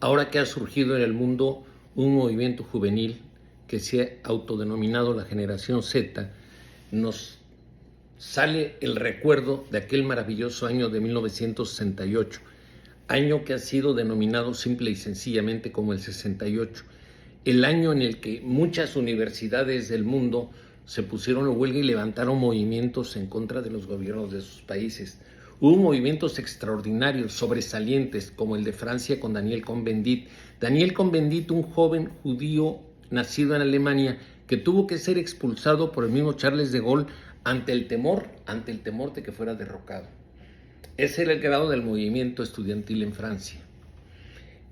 ahora que ha surgido en el mundo un movimiento juvenil que se ha autodenominado la Generación Z, nos sale el recuerdo de aquel maravilloso año de 1968, año que ha sido denominado simple y sencillamente como el 68, el año en el que muchas universidades del mundo se pusieron en huelga y levantaron movimientos en contra de los gobiernos de sus países. Hubo movimientos extraordinarios, sobresalientes, como el de Francia con Daniel Cohn-Bendit. Daniel Cohn-Bendit, un joven judío nacido en Alemania, que tuvo que ser expulsado por el mismo Charles de Gaulle ante el temor de que fuera derrocado. Ese era el grado del movimiento estudiantil en Francia.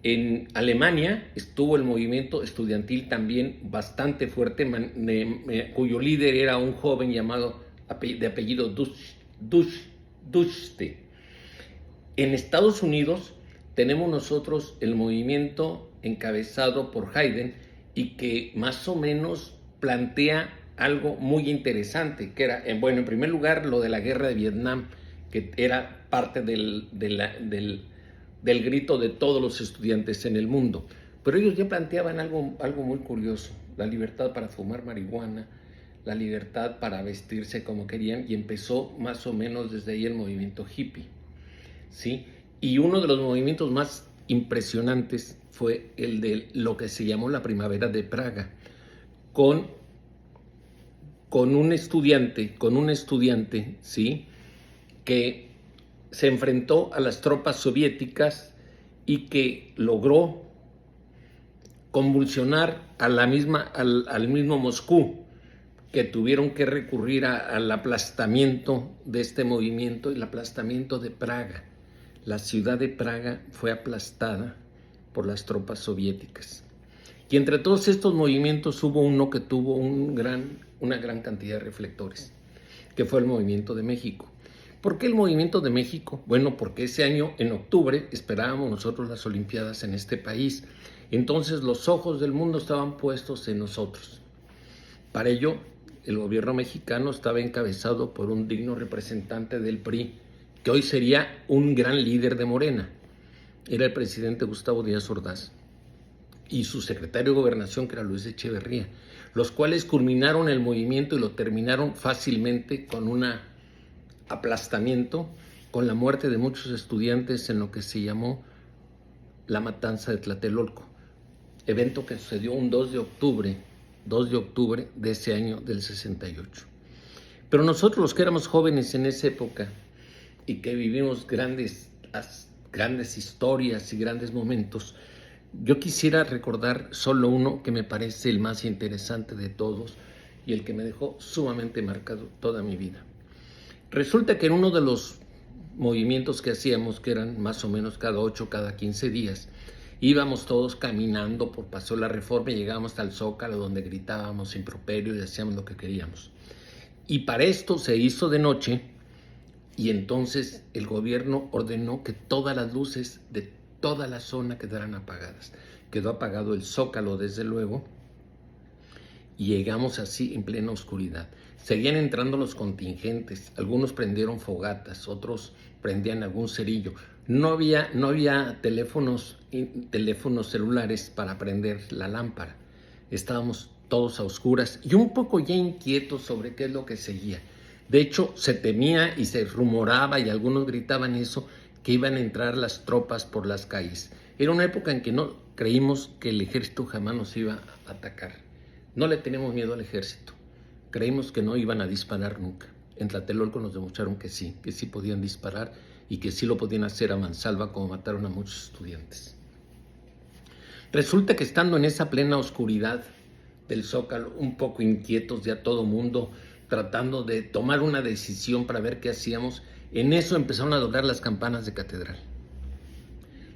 En Alemania estuvo el movimiento estudiantil también bastante fuerte, cuyo líder era un joven llamado de apellido Duchte. En Estados Unidos tenemos nosotros el movimiento encabezado por Hayden y que más o menos plantea algo muy interesante, que era, bueno, en primer lugar, lo de la guerra de Vietnam, que era parte del grito de todos los estudiantes en el mundo. Pero ellos ya planteaban algo muy curioso: la libertad para fumar marihuana, la libertad para vestirse como querían, y empezó más o menos desde ahí el movimiento hippie, ¿sí? Y uno de los movimientos más impresionantes fue el de lo que se llamó la Primavera de Praga, con un estudiante, ¿sí?, que se enfrentó a las tropas soviéticas y que logró convulsionar al mismo Moscú, que tuvieron que recurrir al aplastamiento de este movimiento, y el aplastamiento de Praga. La ciudad de Praga fue aplastada por las tropas soviéticas. Y entre todos estos movimientos hubo uno que tuvo una gran cantidad de reflectores, que fue el movimiento de México. ¿Por qué el movimiento de México? Bueno, porque ese año, en octubre, esperábamos nosotros las Olimpiadas en este país. Entonces los ojos del mundo estaban puestos en nosotros. Para ello, el gobierno mexicano estaba encabezado por un digno representante del PRI, que hoy sería un gran líder de Morena. Era el presidente Gustavo Díaz Ordaz, y su secretario de Gobernación, que era Luis Echeverría, los cuales culminaron el movimiento y lo terminaron fácilmente con un aplastamiento, con la muerte de muchos estudiantes en lo que se llamó la matanza de Tlatelolco, evento que sucedió un 2 de octubre de ese año del 68. Pero nosotros, los que éramos jóvenes en esa época y que vivimos grandes historias y grandes momentos, yo quisiera recordar solo uno que me parece el más interesante de todos y el que me dejó sumamente marcado toda mi vida. Resulta que en uno de los movimientos que hacíamos, que eran más o menos cada 8, cada 15 días, íbamos todos caminando por Paseo La Reforma y llegábamos hasta el Zócalo, donde gritábamos improperios y hacíamos lo que queríamos. Y para esto se hizo de noche, y entonces el gobierno ordenó que todas las luces de toda la zona quedaran apagadas. Quedó apagado el Zócalo, desde luego, y llegamos así en plena oscuridad. Seguían entrando los contingentes, algunos prendieron fogatas, otros prendían algún cerillo. No había teléfonos celulares para prender la lámpara. Estábamos todos a oscuras y un poco ya inquietos sobre qué es lo que seguía. De hecho, se temía y se rumoraba, y algunos gritaban eso, que iban a entrar las tropas por las calles. Era una época en que no creímos que el ejército jamás nos iba a atacar. No le teníamos miedo al ejército. Creímos que no iban a disparar nunca. En Tlatelolco nos demostraron que sí podían disparar y que sí lo podían hacer a mansalva, como mataron a muchos estudiantes. Resulta que estando en esa plena oscuridad del Zócalo, un poco inquietos ya todo mundo, tratando de tomar una decisión para ver qué hacíamos, en eso empezaron a doblar las campanas de catedral.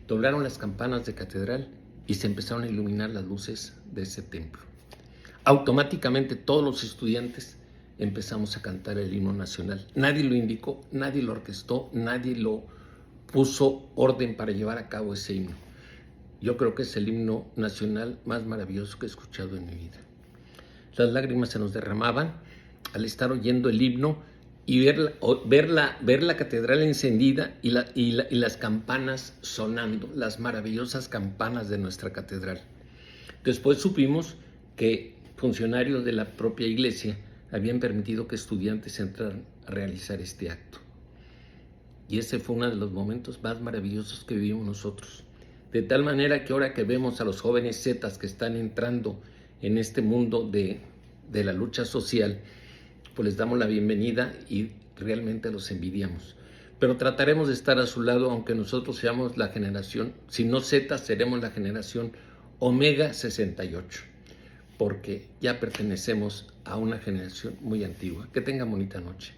Doblaron las campanas de catedral y se empezaron a iluminar las luces de ese templo. Automáticamente todos los estudiantes empezamos a cantar el himno nacional. Nadie lo indicó, nadie lo orquestó, nadie lo puso orden para llevar a cabo ese himno. Yo creo que es el himno nacional más maravilloso que he escuchado en mi vida. Las lágrimas se nos derramaban al estar oyendo el himno, y ver la catedral encendida y las campanas sonando, las maravillosas campanas de nuestra catedral. Después supimos que funcionarios de la propia iglesia habían permitido que estudiantes entraran a realizar este acto. Y ese fue uno de los momentos más maravillosos que vivimos nosotros. De tal manera que ahora que vemos a los jóvenes zetas que están entrando en este mundo de la lucha social, pues les damos la bienvenida y realmente los envidiamos. Pero trataremos de estar a su lado, aunque nosotros seamos la generación, si no Z, seremos la generación Omega 68, porque ya pertenecemos a una generación muy antigua. Que tengan bonita noche.